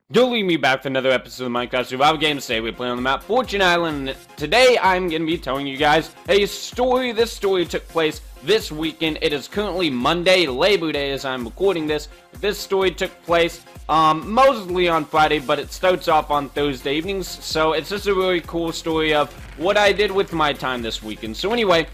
You'll leave me back for another episode of Minecraft Survival Games. Today we're playing on the map Fortune Island. Today I'm going to be telling you guys a story. This story took place this weekend. It is currently Monday, Labor Day as I'm recording this. This story took place mostly on Friday, but it starts off on Thursday evenings. So it's just a really cool story of what I did with my time this weekend. So anyway,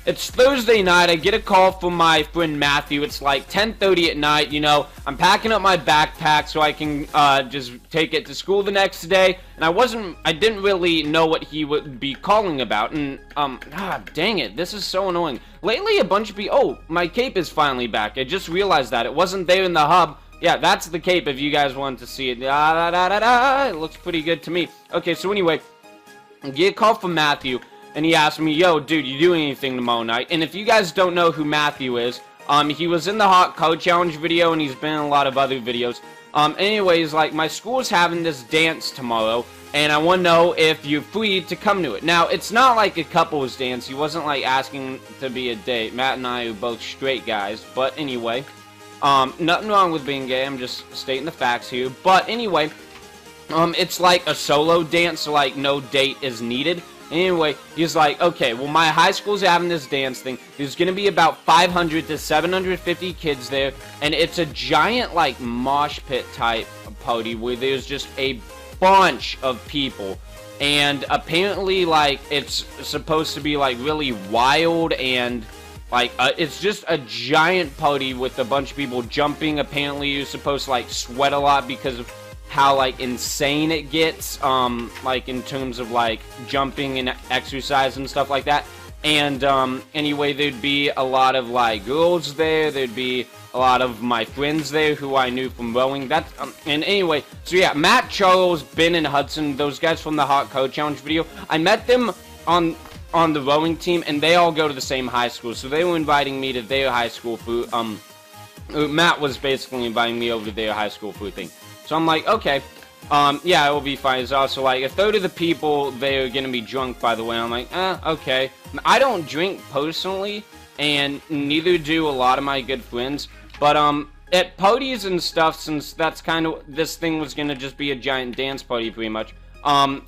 it's Thursday night. I get a call from my friend Matthew. It's like 10:30 at night. You know, I'm packing up my backpack so I can just take it to school the next day. And I didn't really know what he would be calling about. And dang it, this is so annoying. Lately, a bunch of people. Oh, my cape is finally back. I just realized that it wasn't there in the hub. Yeah, that's the cape. If you guys wanted to see it, it looks pretty good to me. Okay, so anyway, I get a call from Matthew. And he asked me, yo, dude, you doing anything tomorrow night? And if you guys don't know who Matthew is, he was in the Hot Code Challenge video, and he's been in a lot of other videos. Anyways, like, my school's having this dance tomorrow, and I want to know if you're free to come to it. Now, it's not like a couple's dance. He wasn't, like, asking to be a date. Matt and I are both straight guys, but anyway. Nothing wrong with being gay. I'm just stating the facts here. But anyway, it's like a solo dance, so, like, no date is needed. Anyway, he's like, okay, well, my high school's having this dance thing. There's going to be about 500 to 750 kids there, and it's a giant, like, mosh pit type party where there's just a bunch of people. And apparently, like, it's supposed to be, like, really wild and, like, it's just a giant party with a bunch of people jumping. Apparently, you're supposed to, like, sweat a lot because of how, like, insane it gets, like, in terms of, like, jumping and exercise and stuff like that. And, anyway, there'd be a lot of, like, girls there. There'd be a lot of my friends there who I knew from rowing. That's, and anyway, so yeah, Matt, Charles, Ben, and Hudson, those guys from the Hot Code Challenge video, I met them on the rowing team, and they all go to the same high school. So they were inviting me to their high school food, Matt was basically inviting me over to their high school food thing. So I'm like, okay, yeah, it will be fine. It's also like a third of the people, they're going to be drunk, by the way. I'm like, okay. I don't drink personally, and neither do a lot of my good friends. But, at parties and stuff, since that's kind of, this thing was going to just be a giant dance party pretty much, I'm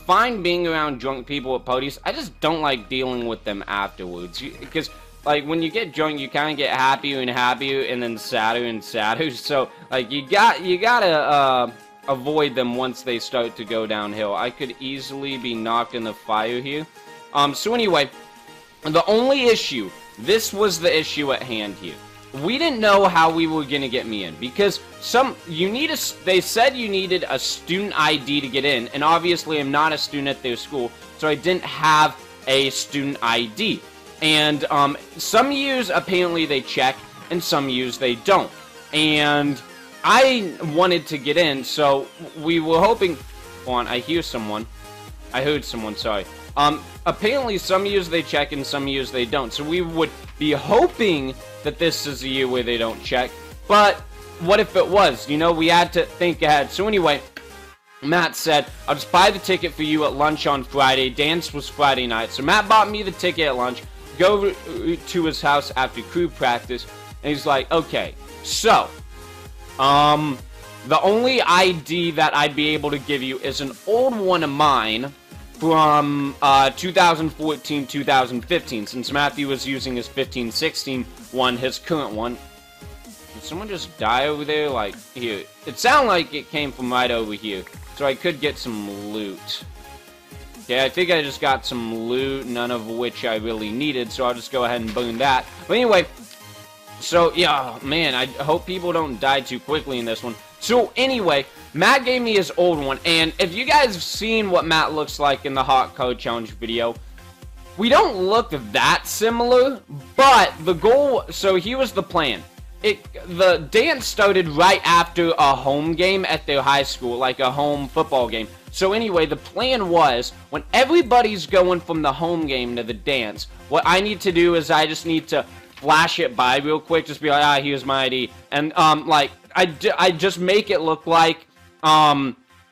fine being around drunk people at parties. I just don't like dealing with them afterwards. Because, like, when you get drunk, you kind of get happier and happier, and then sadder and sadder. So, like, you gotta avoid them once they start to go downhill. I could easily be knocked in the fire here. So anyway, the only issue, this was the issue at hand here. We didn't know how we were gonna get me in, because they said you needed a student ID to get in, and obviously I'm not a student at their school, so I didn't have a student ID. And, some years, apparently, they check, and some years they don't. And I wanted to get in, so we were hoping... Hold on, I hear someone. I heard someone, sorry. Apparently, some years they check, and some years they don't. So we would be hoping that this is a year where they don't check. But, what if it was? You know, we had to think ahead. So anyway... Matt said, I'll just buy the ticket for you at lunch on Friday. Dance was Friday night. So Matt bought me the ticket at lunch, go to his house after crew practice, and he's like, okay, so, the only ID that I'd be able to give you is an old one of mine from 2014, 2015, since Matthew was using his 15-16 one, his current one. Did someone just die over there? Like, here. It sounded like it came from right over here. So I could get some loot. Okay, I think I just got some loot, none of which I really needed, so I'll just go ahead and burn that. But anyway, so, yeah, man, I hope people don't die too quickly in this one. So, anyway, Matt gave me his old one, and if you guys have seen what Matt looks like in the Hot Code Challenge video, we don't look that similar, but the goal, so here was the plan. The dance started right after a home game at their high school, like a home football game. So anyway, the plan was, when everybody's going from the home game to the dance, what I need to do is I just need to flash it by real quick, just be like, here's my ID. And, like, I just make it look like,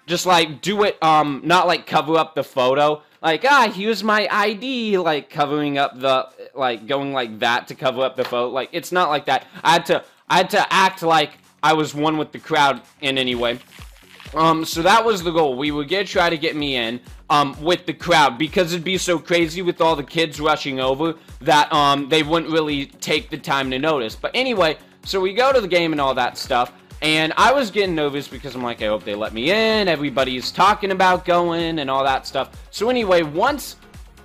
just like, do it, not like cover up the photo. Like, here's my ID, like, covering up the, like, going like that to cover up the photo. Like, it's not like that. I had to act like I was one with the crowd in any way. So that was the goal. We would try to get me in, with the crowd, because it'd be so crazy with all the kids rushing over that, they wouldn't really take the time to notice. But anyway, so we go to the game and all that stuff, and I was getting nervous because I'm like, I hope they let me in, everybody's talking about going and all that stuff. So anyway, once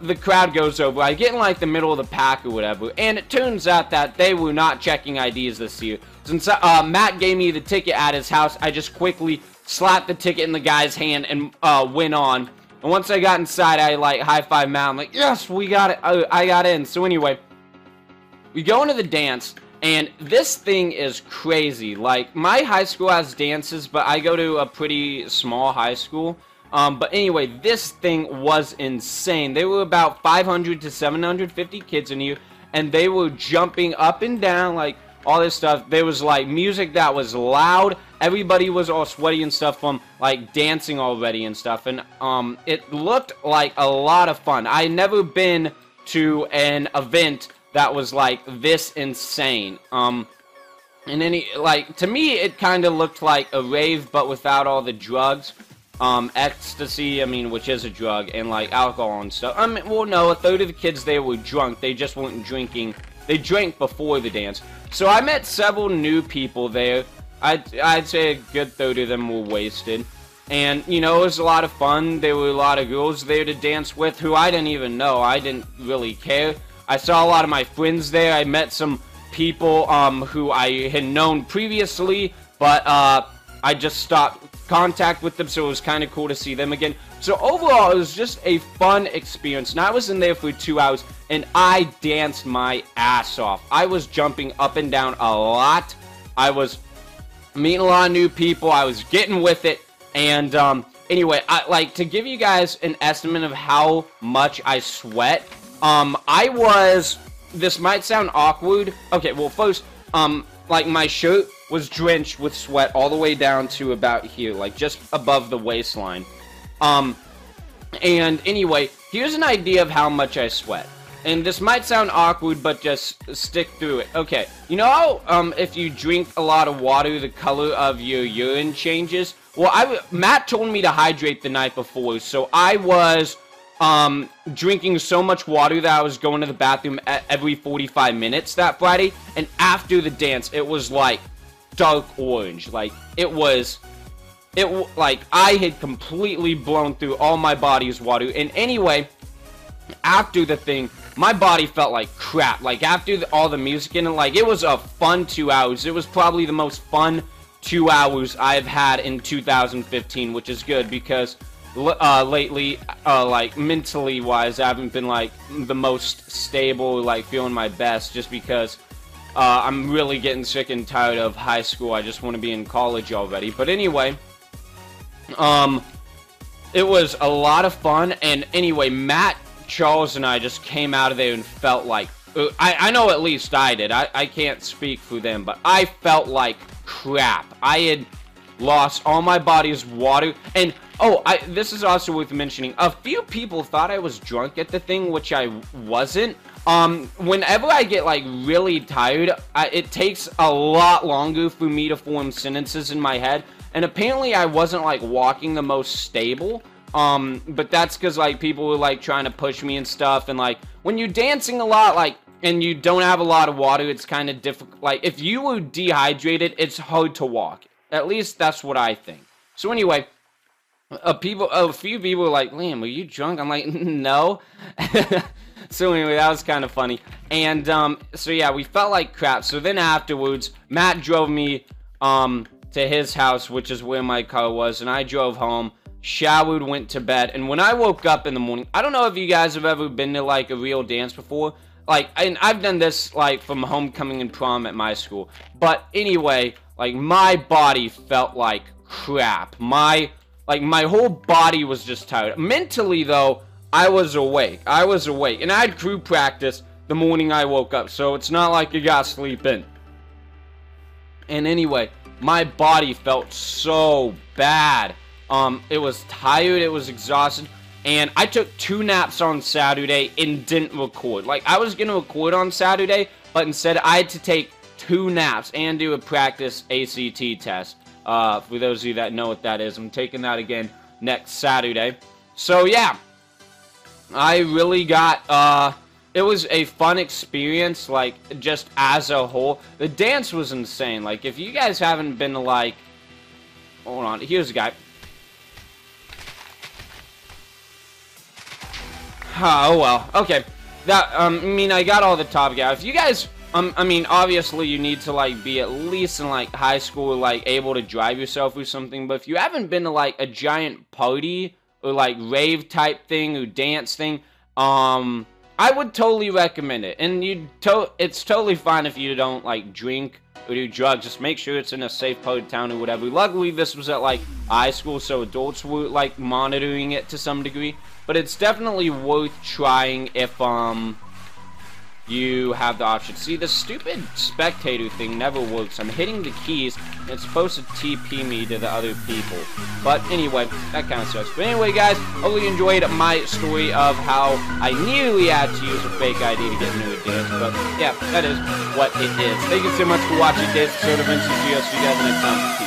the crowd goes over, I get in like the middle of the pack or whatever, and it turns out that they were not checking IDs this year. Since Matt gave me the ticket at his house, I just quickly slapped the ticket in the guy's hand and went on. And once I got inside, I like high-five Matt. I'm like, yes, we got it. I got in. So anyway, we go into the dance, and this thing is crazy. Like, my high school has dances, but I go to a pretty small high school. But anyway, this thing was insane. There were about 500 to 750 kids in here, and they were jumping up and down, like, all this stuff. There was, like, music that was loud. Everybody was all sweaty and stuff from, like, dancing already and stuff. And, it looked like a lot of fun. I never been to an event that was, like, this insane. And like, to me, it kind of looked like a rave, but without all the drugs. Ecstasy, I mean, which is a drug, and, like, alcohol and stuff. I mean, well, no, a third of the kids there were drunk. They just weren't drinking. They drank before the dance. So I met several new people there. I'd say a good third of them were wasted. And, you know, it was a lot of fun. There were a lot of girls there to dance with who I didn't even know. I didn't really care. I saw a lot of my friends there. I met some people who I had known previously, but I just stopped contact with them, so it was kind of cool to see them again. So overall, it was just a fun experience, and I was in there for 2 hours, and I danced my ass off. I was jumping up and down a lot. I was meeting a lot of new people. I was getting with it, and anyway, like, to give you guys an estimate of how much I sweat, this might sound awkward. Okay, well, first, like, my shirt was drenched with sweat all the way down to about here, like, just above the waistline. And anyway, here's an idea of how much I sweat. And this might sound awkward, but just stick through it. Okay, you know how, if you drink a lot of water, the color of your urine changes? Well, Matt told me to hydrate the night before, so I was, drinking so much water that I was going to the bathroom every 45 minutes that Friday. And after the dance, it was, like, dark orange. Like, like, I had completely blown through all my body's water. And anyway, after the thing, my body felt like crap. Like, after all the music in it, like, it was a fun 2 hours. It was probably the most fun 2 hours I've had in 2015, which is good because lately, like, mentally wise, I haven't been, like, the most stable, like, feeling my best, just because I'm really getting sick and tired of high school. I just want to be in college already. But anyway, it was a lot of fun. And anyway, Matt, Charles, and I just came out of there and felt like, I know at least I did. I can't speak for them, but I felt like crap. I had lost all my body's water. And this is also worth mentioning. A few people thought I was drunk at the thing, which I wasn't. Whenever I get, like, really tired, it takes a lot longer for me to form sentences in my head. And apparently I wasn't, like, walking the most stable. But that's because, like, people were, like, trying to push me and stuff. And, like, when you're dancing a lot, like, and you don't have a lot of water, it's kind of difficult. Like, if you were dehydrated, it's hard to walk. At least that's what I think. So anyway, a few people were like, Liam, are you drunk? I'm like, no. So anyway, that was kind of funny. And, so yeah, we felt like crap. So then afterwards, Matt drove me, to his house, which is where my car was, and I drove home, showered, went to bed, and when I woke up in the morning, I don't know if you guys have ever been to, like, a real dance before. Like, and I've done this, like, from homecoming and prom at my school. But anyway, like, my body felt like crap. My whole body was just tired. Mentally, though, I was awake. And I had crew practice the morning I woke up, so it's not like you gotta sleep in. And anyway, my body felt so bad. It was tired, it was exhausted, and I took 2 naps on Saturday and didn't record. Like, I was gonna record on Saturday, but instead I had to take 2 naps and do a practice ACT test. For those of you that know what that is, I'm taking that again next Saturday. So yeah, I really got, it was a fun experience, like, just as a whole. The dance was insane. Like, if you guys haven't been to, like, hold on, here's a guy. Oh, well, okay. That, I mean, I got all the top guys. If you guys, I mean, obviously you need to, like, be at least in, like, high school, like, able to drive yourself or something. But if you haven't been to, like, a giant party or, like, rave type thing or dance thing, I would totally recommend it. And it's totally fine if you don't, like, drink or do drugs. Just make sure it's in a safe part of town or whatever. Luckily, this was at, like, high school, so adults were, like, monitoring it to some degree. But it's definitely worth trying if, you have the option. See, the stupid spectator thing never works. I'm hitting the keys, and it's supposed to TP me to the other people. But anyway, that kind of sucks. But anyway, guys, hopefully you enjoyed my story of how I nearly had to use a fake ID to get into a dance. But yeah, that is what it is. Thank you so much for watching today's episode of MCSG. I'll see you guys next time.